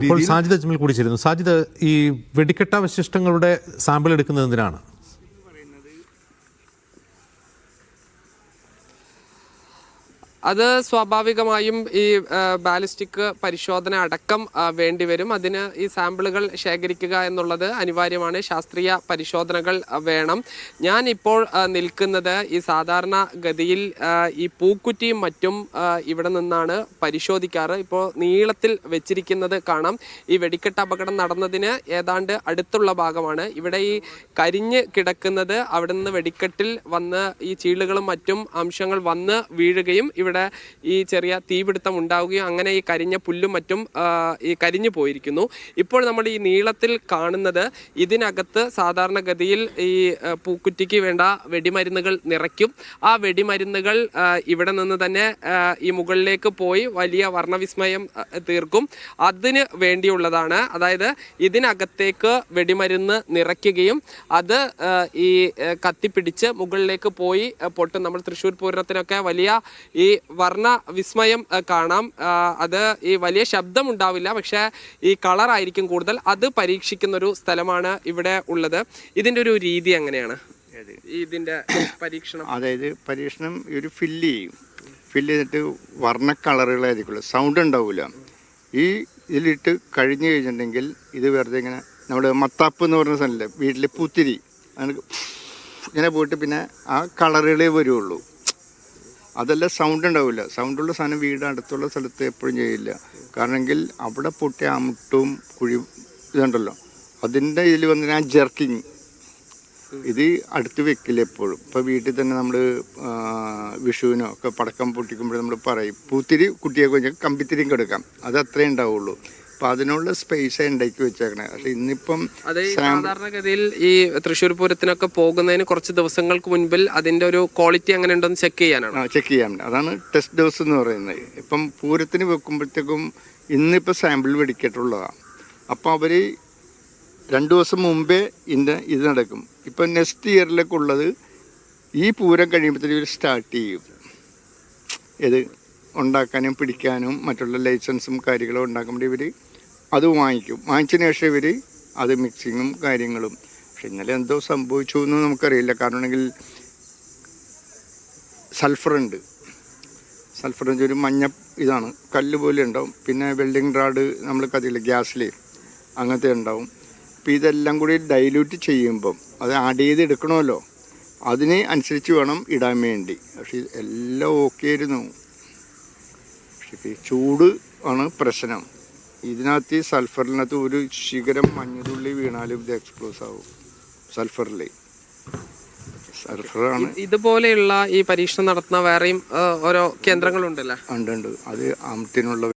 ഇപ്പോൾ സാജിദ് അജ്മൽ കൂടി ചേരുന്നു. സാജിദ്, ഈ വെടിക്കെട്ടാവശിഷ്ടങ്ങളുടെ സാമ്പിൾ എടുക്കുന്നത് എന്തിനാണ്? അത് സ്വാഭാവികമായും ഈ ബാലിസ്റ്റിക് പരിശോധന അടക്കം വേണ്ടിവരും. അതിന് ഈ സാമ്പിളുകൾ ശേഖരിക്കുക എന്നുള്ളത് അനിവാര്യമാണ്. ശാസ്ത്രീയ പരിശോധനകൾ വേണം. ഞാൻ ഇപ്പോൾ നിൽക്കുന്നത് ഈ സാധാരണ ഗതിയിൽ ഈ പൂക്കുറ്റിയും മറ്റും ഇവിടെ നിന്നാണ് പരിശോധിക്കാറ്. ഇപ്പോൾ നീളത്തിൽ വെച്ചിരിക്കുന്നത് കാണാം. ഈ വെടിക്കെട്ട് അപകടം നടന്നതിന് ഏതാണ്ട് അടുത്തുള്ള ഭാഗമാണ്. ഇവിടെ ഈ കരിഞ്ഞ് കിടക്കുന്നത് അവിടെ നിന്ന് വെടിക്കെട്ടിൽ വന്ന് ഈ ചീളുകളും മറ്റും അംശങ്ങൾ വന്ന് വീഴുകയും ഇവിടെ ഈ ചെറിയ തീപിടുത്തം ഉണ്ടാവുകയും അങ്ങനെ ഈ കരിഞ്ഞ പുല്ലും മറ്റും ഈ കരിഞ്ഞു പോയിരിക്കുന്നു. ഇപ്പോൾ നമ്മൾ ഈ നീളത്തിൽ കാണുന്നത് ഇതിനകത്ത് സാധാരണഗതിയിൽ ഈ പൂക്കുറ്റിക്ക് വേണ്ട വെടിമരുന്നുകൾ നിറയ്ക്കും. ആ വെടിമരുന്നുകൾ ഇവിടെ നിന്ന് തന്നെ ഈ മുകളിലേക്ക് പോയി വലിയ വർണ്ണവിസ്മയം തീർക്കും. അതിന് വേണ്ടിയുള്ളതാണ്. അതായത് ഇതിനകത്തേക്ക് വെടിമരുന്ന് നിറയ്ക്കുകയും അത് ഈ കത്തിപ്പിടിച്ച് മുകളിലേക്ക് പോയി പൊട്ടും. നമ്മൾ തൃശ്ശൂർ പൂരത്തിനൊക്കെ വലിയ ഈ വർണ്ണ വിസ്മയം കാണാം. അത് ഈ വലിയ ശബ്ദം ഉണ്ടാവില്ല, പക്ഷെ ഈ കളറായിരിക്കും കൂടുതൽ. അത് പരീക്ഷിക്കുന്ന ഒരു സ്ഥലമാണ് ഇവിടെ ഉള്ളത്. ഇതിൻ്റെ ഒരു രീതി എങ്ങനെയാണ് ഇതിൻ്റെ പരീക്ഷണം? അതായത് പരീക്ഷണം ഒരു ഫില്ല് ചെയ്തിട്ട് വർണ്ണ കളറുകളായിരിക്കുള്ളൂ, സൗണ്ട് ഉണ്ടാവില്ല. ഈ ഇതിലിട്ട് കഴിഞ്ഞു കഴിഞ്ഞിട്ടുണ്ടെങ്കിൽ ഇത് വെറുതെ ഇങ്ങനെ നമ്മുടെ മത്താപ്പ് എന്ന് പറഞ്ഞ സ്ഥലമില്ലേ, വീട്ടിലെ പൂത്തിരി ഇങ്ങനെ പോയിട്ട് പിന്നെ ആ കളറുകളേ വരുള്ളൂ. അതെല്ലാം സൗണ്ട് ഉണ്ടാവില്ല. സൗണ്ടുള്ള സാധനം വീട് അടുത്തുള്ള സ്ഥലത്ത് എപ്പോഴും ചെയ്യില്ല. കാരണമെങ്കിൽ അവിടെ പൊട്ടിയ ആ മുട്ടും കുഴി ഇതുണ്ടല്ലോ, അതിൻ്റെ ഇതിൽ വന്നിട്ട് ആ ജെർക്കിങ് ഇത് അടുത്ത് വെക്കില്ല എപ്പോഴും. ഇപ്പോൾ വീട്ടിൽ തന്നെ നമ്മൾ വിഷുവിനോ ഒക്കെ പടക്കം പൊട്ടിക്കുമ്പോൾ നമ്മൾ പറയും പൂത്തിരി കുട്ടിയെ കഴിഞ്ഞാൽ കമ്പിത്തിരിയും കൊടുക്കാം. അത് അത്രേ ഉണ്ടാവുള്ളൂ. അപ്പം അതിനുള്ള സ്പേസ് ഉണ്ടാക്കി വെച്ചേക്കണേ. പക്ഷെ ഇന്നിപ്പം സാധാരണഗതിയിൽ ഈ തൃശ്ശൂർ പൂരത്തിനൊക്കെ പോകുന്നതിന് കുറച്ച് ദിവസങ്ങൾക്ക് മുൻപിൽ അതിൻ്റെ ഒരു ക്വാളിറ്റി അങ്ങനെ ഉണ്ടോന്ന് ചെക്ക് ചെയ്യാനാണ്. ചെക്ക് ചെയ്യാൻ, അതാണ് ടെസ്റ്റ് ഡോസ് എന്ന് പറയുന്നത്. ഇപ്പം പൂരത്തിന് വെക്കുമ്പോഴത്തേക്കും ഇന്നിപ്പോൾ സാമ്പിൾ വെടിക്കേട്ടുള്ളതാണ്. അപ്പോൾ അവർ 2 ദിവസം മുമ്പേ ഇത് നടക്കും. ഇപ്പം നെക്സ്റ്റ് ഇയറിലേക്കുള്ളത് ഈ പൂരം കഴിയുമ്പോഴത്തേക്കും ഇവർ സ്റ്റാർട്ട് ചെയ്യും. ഇത് ഉണ്ടാക്കാനും പിടിക്കാനും മറ്റുള്ള ലൈസൻസും കാര്യങ്ങളും ഉണ്ടാക്കുമ്പോൾ ഇവർ അത് വാങ്ങിക്കും. വാങ്ങിച്ചതിന് ശേഷം ഇവർ അത് മിക്സിങ്ങും കാര്യങ്ങളും. പക്ഷെ ഇന്നലെ എന്തോ സംഭവിച്ചു എന്ന് നമുക്കറിയില്ല. കാരണമെങ്കിൽ സൾഫറുണ്ട്. സൾഫർ ഒരു മഞ്ഞ ഇതാണ്, കല്ല് പോലെ ഉണ്ടാവും. പിന്നെ വെൽഡിങ് റാഡ് നമ്മൾ കത്തിയില്ല, ഗ്യാസിൽ അങ്ങനത്തെ ഉണ്ടാവും. അപ്പോൾ ഇതെല്ലാം കൂടി ഡൈല്യൂട്ട് ചെയ്യുമ്പം അത് ആഡ് ചെയ്ത് എടുക്കണമല്ലോ, അതിന് അനുസരിച്ച് വേണം ഇടാൻ വേണ്ടി. പക്ഷെ എല്ലാം ഓക്കെ ആയിരുന്നു. പക്ഷേ ചൂട് ആണ് പ്രശ്നം. ഇതിനകത്ത് ഈ സൾഫറിനകത്ത് ഒരു ശിഖരം മഞ്ഞുതുള്ളി വീണാലും ഇത് എക്സ്പ്ലോസ് ആവും. സൾഫറിൽ സൾഫറാണ്. ഇതുപോലെയുള്ള ഈ പരീക്ഷണം നടത്തുന്ന വേറെയും ഓരോ കേന്ദ്രങ്ങളുണ്ടല്ലോ. ഉണ്ട്. അത് ആമത്തിനുള്ള